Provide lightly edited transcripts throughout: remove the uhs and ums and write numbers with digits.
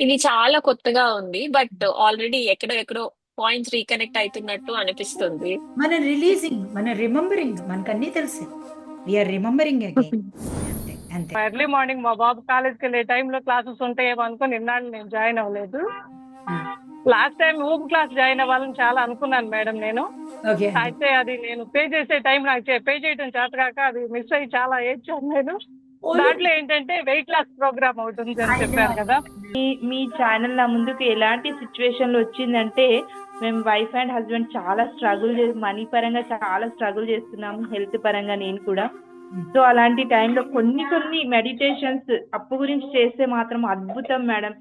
ఇది చాలా కొత్తగా ఉంది. బట్ ఆల్రెడీ ఎక్కడో ఎక్కడో పాయింట్స్ రీకనెక్ట్ అవుతున్నట్టు అనిపిస్తుంది. మన రిలీజింగ్, మన రిమెంబరింగ్, మనకన్నీ తెలుసు. We're remembering again. అంతే అంతే. ఎర్లీ మార్నింగ్ మా బాబు కాలేజ్కి వెళ్ళే టైంలో క్లాసెస్ ఉంటాయేమో అనుకుని ఇన్నాళ్ళు నేను జాయిన్ అవ్వలేదు. లాస్ట్ టైం ఊపు క్లాస్ జాయిన్ అవ్వాలని చాలా అనుకున్నాను మేడం నేను. ఓకే. అయితే అది నేను పే చేసే టైం నాకు పే చేయడం చేత కాక అది మిస్ అయ్యి చాలా ఏడ్చాను నేను. దాంట్లో ఏంటంటే వెయిట్ లాస్ ప్రోగ్రామ్ ఒకటి ఉంది అని చెప్పారు కదా. మీ ఛానల్ నా ముందుకు ఎలాంటి సిచ్యువేషన్లో వచ్చిందంటే, మేము వైఫ్ అండ్ హస్బెండ్ చాలా స్ట్రగుల్ మనీ పరంగా చాలా స్ట్రగుల్ చేస్తున్నాము, హెల్త్ పరంగా నేను కూడా. సో అలాంటి టైంలో కొన్ని కొన్ని మెడిటేషన్స్ అప్పు గురించి చేస్తే మాత్రం అద్భుతం మేడం.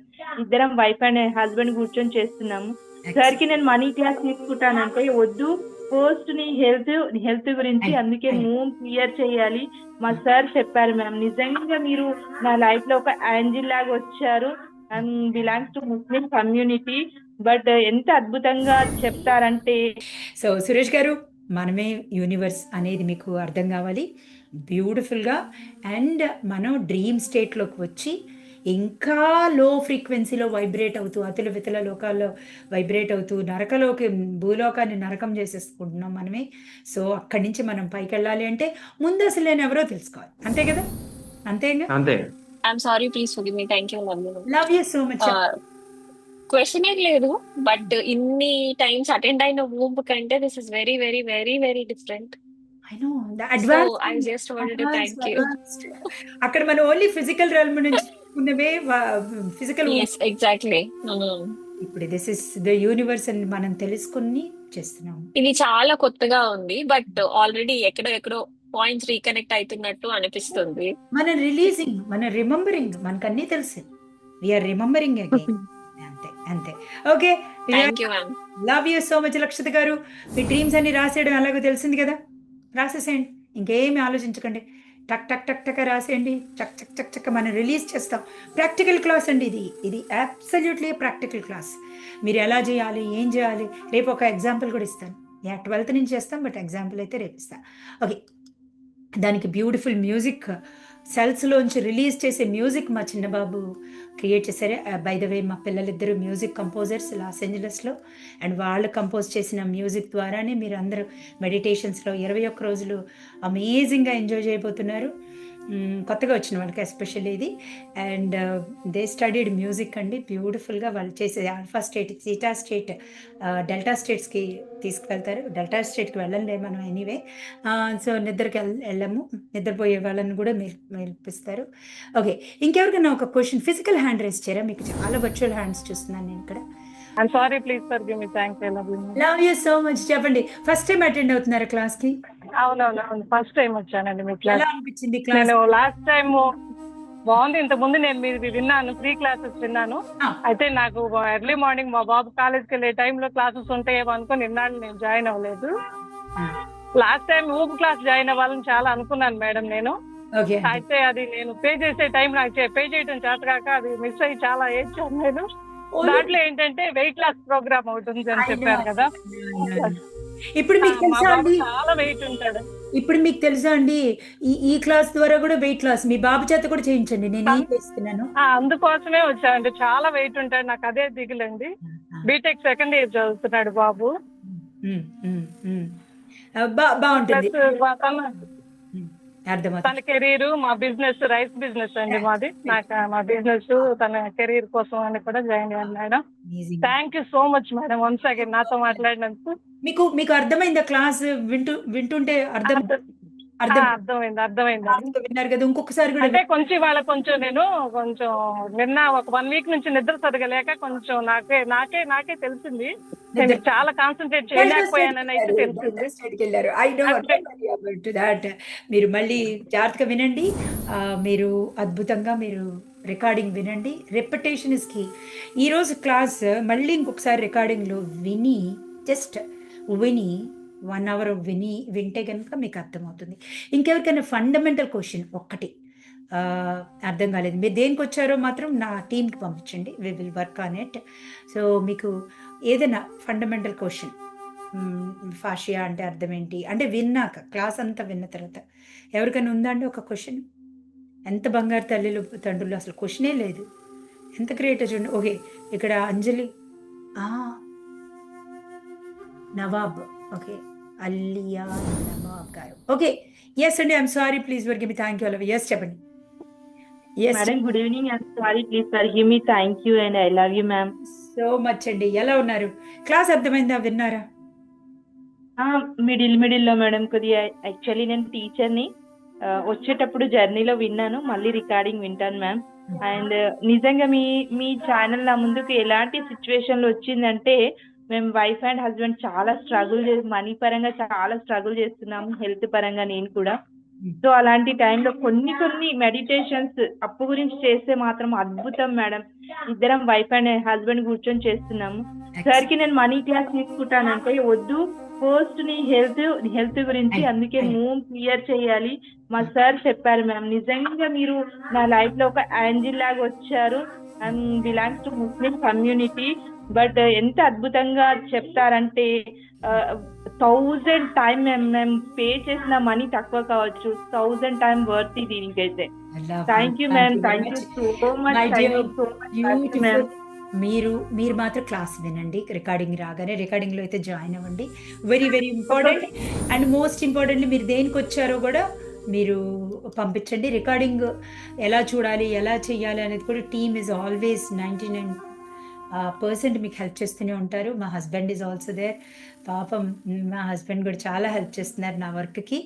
ఇద్దరం వైఫ్ అండ్ హస్బెండ్ కూర్చొని చేస్తున్నాము. సార్కి నేను మనీ క్లాస్ తీసుకుంటానంటే వద్దు, ఫస్ట్ నీ హెల్త్ గురించి, అందుకే మూవ్ క్లియర్ చేయాలి మా సార్ చెప్పారు మ్యామ్. నిజంగా మీరు నా లైఫ్ లో ఒక యాంజిల్ లాగా వచ్చారు. And belongs to Muslim community. But ఎంత అద్భుతంగా చెప్తారంటే. సో సురేష్ గారు, మనమే యూనివర్స్ అనేది మీకు అర్థం కావాలి బ్యూటిఫుల్గా. అండ్ మనం డ్రీమ్ స్టేట్లోకి వచ్చి ఇంకా లో ఫ్రీక్వెన్సీలో వైబ్రేట్ అవుతూ అతుల వితుల లోకాల్లో వైబ్రేట్ అవుతూ నరకలోకి, భూలోకాన్ని నరకం చేసేసుకుంటున్నాం మనమే. సో అక్కడి నుంచి మనం పైకి వెళ్ళాలి అంటే ముందు అసలు నేను ఎవరో తెలుసుకోవాలి. అంతే కదా? అంతేగా? అంతే. I'm sorry, please forgive me. Thank you Nandini. Love you so much. Question ఏం లేదు, బట్ ఇన్ని టైమ్స్ అటెండ్ అయిన ఊపు కంటే this is very very very very different. I know the so advanced, I just wanted to advanced, thank you. advanced. అక్కడ మనం only physical realm నుంచి ఉన్నవే ఫిజికల్. Yes, exactly. ఇప్పుడు దిస్ ఇస్ ద యూనివర్స్ అని మనం తెలుసుకుని చేస్తున్నాం. ఇది చాలా కొత్తగా ఉంది, బట్ ఆల్రెడీ ఎక్కడో ఎక్కడో పాయింట్స్ రీకనెక్ట్ అవుతున్నట్టు అనిపిస్తుంది. మన రిలీజింగ్, మన రిమెంబరింగ్, మనకన్నీ తెలుసు. We're remembering again. అంతే అంతే. Okay. Thank you ma'am. Love you so much Lakshita గారు. మీ డ్రీమ్స్ అన్ని రాసేయడం ఎలాగో తెలిసింది కదా, రాసేసేయండి. ఇంకేమీ ఆలోచించకండి. టక్ టక్ టక్ టక్ రాసేయండి. చక్ చక్ చక్ చక్ మనం రిలీజ్ చేస్తాం. ప్రాక్టికల్ క్లాస్ అండి ఇది. ఇది అబ్సల్యూట్లీ ప్రాక్టికల్ క్లాస్. మీరు ఎలా చేయాలి, ఏం చేయాలి, రేపు ఒక ఎగ్జాంపుల్ కూడా ఇస్తాను. 12th నుంచి చేస్తాం, బట్ ఎగ్జాంపుల్ అయితే రేపు ఇస్తాను. ఓకే. దానికి బ్యూటిఫుల్ మ్యూజిక్, సెల్స్లోంచి రిలీజ్ చేసే మ్యూజిక్ మా చిన్నబాబు క్రియేట్ చేశారు. బై ద వే, మా పిల్లలిద్దరూ మ్యూజిక్ కంపోజర్స్ లాస్ ఏంజలస్లో. అండ్ వాళ్ళు కంపోజ్ చేసిన మ్యూజిక్ ద్వారానే మీరు అందరూ మెడిటేషన్స్లో 21 రోజులు అమేజింగ్గా ఎంజాయ్ చేయబోతున్నారు. కొత్తగా వచ్చిన వాళ్ళకి ఎస్పెషల్లీ ఇది. అండ్ దే స్టడీడ్ మ్యూజిక్ అండి బ్యూటిఫుల్గా. వాళ్ళు చేసేది alpha state, theta state, delta స్టేట్స్కి తీసుకువెళ్తారు. డెల్టా స్టేట్కి వెళ్ళండి మనం ఎనీవే. సో నిద్రకి వెళ్ళము, నిద్రపోయే వాళ్ళని కూడా మేల్పిస్తారు. ఓకే. ఇంకెవరికైనా ఒక క్వశ్చన్? ఫిజికల్ హ్యాండ్ రేస్ చేయరా? మీకు చాలా వర్చువల్ హ్యాండ్స్ చూస్తున్నాను నేను ఇక్కడ. I'm sorry, please forgive me. Thanks. Love you so much. చెప్పండి, ఫస్ట్ టైం అటెండ్ అవుతున్నారా క్లాస్కి? అవునవును, ఫస్ట్ టైం వచ్చానండి మీ క్లాస్. ఎలా అనిపించింది క్లాస్? నేను లాస్ట్ టైం బాగుంది. ఇంత ముందు నేను మీది విన్నాను, ఫ్రీ క్లాసెస్ విన్నాను. అయితే నాకు ఎర్లీ మార్నింగ్ మా బాబు కాలేజ్కి వెళ్ళే టైంలో క్లాసెస్ ఉంటాయేమో అనుకుని ఇన్నాళ్ళు నేను జాయిన్ అవ్వలేదు. లాస్ట్ టైం ఊపు క్లాస్ జాయిన్ అవ్వాలని చాలా అనుకున్నాను మేడం నేను. అయితే అది నేను పే చేసే టైం నాకు పే చేయడం చేత కాక అది మిస్ అయ్యి చాలా ఏడ్చాను నేను. దాంట్లో ఏంటంటే వెయిట్ లాస్ ప్రోగ్రామ్ ఒకటి ఉంది అని చెప్పారు కదా. ఇప్పుడు మీకు తెలుసా అండి, చాలా వెయిట్ ఉంటాడు. ఇప్పుడు మీకు తెలుసా అండి, ఈ క్లాస్ ద్వారా కూడా వెయిట్ లాస్ మీ బాబు చేత కూడా చేయించండి. నేను ఏం చేస్తున్నాను, అందుకోసమే వచ్చానండి. చాలా వెయిట్ ఉంటాడు, నాకు అదే దిగులండి. బీటెక్ సెకండ్ ఇయర్ చదువుతున్నాడు బాబు. బాగుంటుంది. తన కెరీర్, మా బిజినెస్ రైస్ బిజినెస్ అండి మాది. నాకు మా బిజినెస్ తన కెరీర్ కోసం అని కూడా జాయిన్ అయ్యాను madam. Thank you so much madam once again నాతో మాట్లాడినందుకు. మీకు అర్థమైందా క్లాస్ వింటుంటే? అర్థమైంది విన్నారు కదా. ఇంకొకసారి కూడా అంటే కొంచెం వాళ్ళ నేను కొంచెం నిన్న ఒక 1 వీక్ నుంచి నిద్ర సరిగలేక కొంచెం నాకే తెలిసింది. నేను చాలా కాన్సన్ట్రేట్ చేయలేకపోయానని అయితే తెలిసింది. మీరు మళ్ళీ జాగ్రత్తగా వినండి. మీరు అద్భుతంగా మీరు రికార్డింగ్ వినండి. Repetition is key. ఈరోజు క్లాస్ మళ్ళీ ఇంకొకసారి రికార్డింగ్లో విని, జస్ట్ విని 1 hour వింటే కనుక మీకు అర్థమవుతుంది. ఇంకెవరికైనా ఫండమెంటల్ క్వశ్చన్ ఒక్కటి అర్థం కాలేదు, మీరు దేనికి వచ్చారో మాత్రం నా టీంకి పంపించండి. We will work on it. So మీకు ఏదైనా ఫండమెంటల్ క్వశ్చన్, ఫాషియా అంటే అర్థం ఏంటి అంటే విన్నాక, క్లాస్ అంతా విన్న తర్వాత ఎవరికైనా ఉందా అండి ఒక క్వశ్చన్? ఎంత బంగారు తల్లిలు తండ్రులు, అసలు క్వశ్చనే లేదు. ఎంత గ్రేట్ చూడండి. ఓకే, ఇక్కడ అంజలి నవాబ్. ఓకే, అలియా నవాబ్ గారు. ఓకే, ఎస్ అండి. I'm sorry, please forgive me. Thank you. Yes చెప్పండి. Yes madam good evening. I'm sorry, please forgive me. Thank you and I love you ma'am. So much అండి. ఎలా ఉన్నారు? Class అర్థమైందా? విన్నారా? మిడిల్లో madam కొద్దిగా actually నేను టీచర్ని. వచ్చేటప్పుడు జర్నీలో విన్నాను, మళ్ళీ రికార్డింగ్ వింటాను మ్యామ్. అండ్ నిజంగా మీ ఛానల్ నా ముందుకు ఎలాంటి సిచ్యువేషన్లో వచ్చిందంటే, మేము వైఫ్ అండ్ హస్బెండ్ చాలా మనీ పరంగా చాలా స్ట్రగుల్ చేస్తున్నాము, హెల్త్ పరంగా నేను కూడా. సో అలాంటి టైంలో కొన్ని మెడిటేషన్స్ అప్పు గురించి చేస్తే మాత్రం అద్భుతం మేడం. ఇద్దరం వైఫ్ అండ్ హస్బెండ్ కూర్చొని చేస్తున్నాము. సార్కి నేను మనీ క్లాస్ తీసుకుంటానంటే వద్దు, ఫస్ట్ నీ హెల్త్ గురించి, అందుకే మూవ్ క్లియర్ చేయాలి మా సార్ చెప్పారు మ్యామ్. నిజంగా మీరు నా లైఫ్ లో ఒక యాంజిల్ లాగా వచ్చారు. And belongs to Muslim community. But ఎంత అద్భుతంగా చెప్తారంటే 1000 టైం మేము పే చేసిన మనీ తక్కువ కావచ్చు, 1000 టైం వర్త్ దీనికైతే. Thank you ma'am. Thank you so much ma'am. మీరు మాత్రం క్లాస్ వినండి. రికార్డింగ్ రాగానే రికార్డింగ్లో అయితే జాయిన్ అవ్వండి. Very very important. And most importantly మీరు దేనికి వచ్చారో కూడా మీరు పంపించండి. రికార్డింగ్ ఎలా చూడాలి, ఎలా చేయాలి అనేది కూడా టీమ్ ఈజ్ ఆల్వేస్ 99% మీకు హెల్ప్ చేస్తూనే ఉంటారు. మా హస్బెండ్ ఈజ్ ఆల్సో దేర్. పాపం మా హస్బెండ్ కూడా చాలా హెల్ప్ చేస్తున్నారు నా వర్క్కి.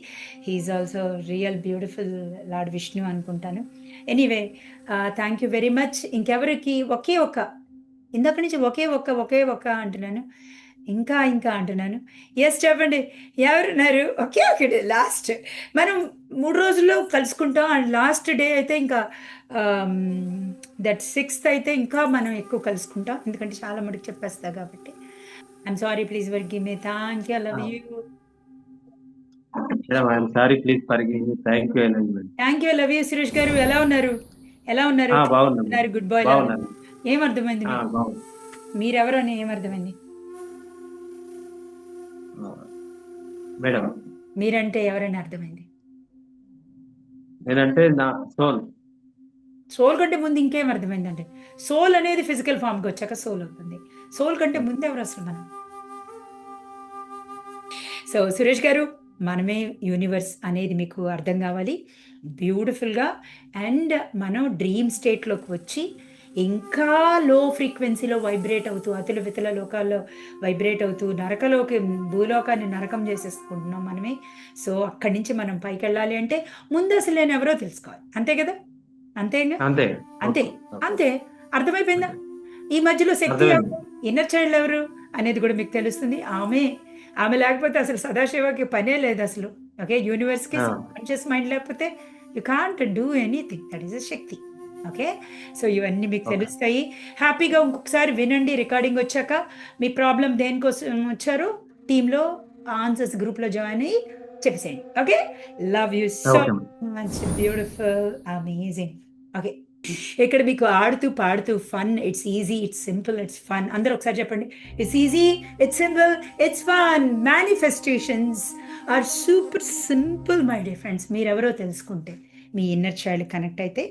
He's also real beautiful Lord Vishnu అనుకుంటాను. Anyway, thank you very much. ఇంకెవరికి ఇందాక నుంచి ఒకే ఒక్క అంటున్నాను, ఇంకా అంటున్నాను. ఎస్ చెప్పండి, ఎవరున్నారు? ఒకటి లాస్ట్ మనం 3 రోజుల్లో కలుసుకుంటాం. అండ్ లాస్ట్ డే అయితే ఇంకా దట్ 6th అయితే ఇంకా మనం ఎక్కువ కలుసుకుంటాం, ఎందుకంటే చాలా మటుకు చెప్పేస్తా కాబట్టి. I'm sorry, please forgive me. Thank you, I love you. Thank you, I love you. Suresh garu ఎలా ఉన్నారు? Good boy. ఏమర్థమైంది మీరెవరు అని? ఏమర్థమైంది మేడం? మీరంటే ఎవరని అర్థమైంది? నేనంటే నా సోల్ కంటే ముందు ఇంకేం అర్థమైందంటే, సోల్ అనేది ఫిజికల్ ఫామ్కి వచ్చాక సోల్ అవుతుంది. సోల్ కంటే ముందు ఎవరు అసలు మనం? సో సురేష్ గారు, మనమే యూనివర్స్ అనేది మీకు అర్థం కావాలి బ్యూటిఫుల్గా. అండ్ మనం డ్రీమ్ స్టేట్లోకి వచ్చి ఇంకా లో ఫ్రీక్వెన్సీలో వైబ్రేట్ అవుతూ అతుల వితుల లోకాల్లో వైబ్రేట్ అవుతూ భూలోకాన్ని నరకం చేసేసుకుంటున్నాం మనమే. సో అక్కడి నుంచి మనం పైకి వెళ్ళాలి అంటే ముందు అసలు నేను ఎవరో తెలుసుకోవాలి. అంతే కదా? అంతే. అర్థమైపోయిందా? ఈ మధ్యలో శక్తి ఇన్నర్ చైల్డ్ ఎవరు అనేది కూడా మీకు తెలుస్తుంది. ఆమె లేకపోతే అసలు సదాశివకి పనే లేదు అసలు. ఓకే, యూనివర్స్కి కాన్షియస్ మైండ్ లేకపోతే you can't do anything. That is a Shakti. Okay, so ఇవన్నీ మీకు తెలుస్తాయి. హ్యాపీగా ఇంకొకసారి వినండి రికార్డింగ్ వచ్చాక. మీ ప్రాబ్లం దేనికోసం వచ్చారో టీంలో ఆన్సర్స్ గ్రూప్లో జాయిన్ అయ్యి చెప్పేసేయండి. Okay, love you so much. Beautiful, amazing. Okay, ఇక్కడ మీకు ఆడుతూ పాడుతూ fun. It's easy, it's simple, it's fun. అందరూ ఒకసారి చెప్పండి. It's easy, it's simple, it's fun. Manifestations are super simple my dear friends. మీరెవరో తెలుసుకుంటే, మీ ఇన్నర్ చైల్డ్ కనెక్ట్ అయితే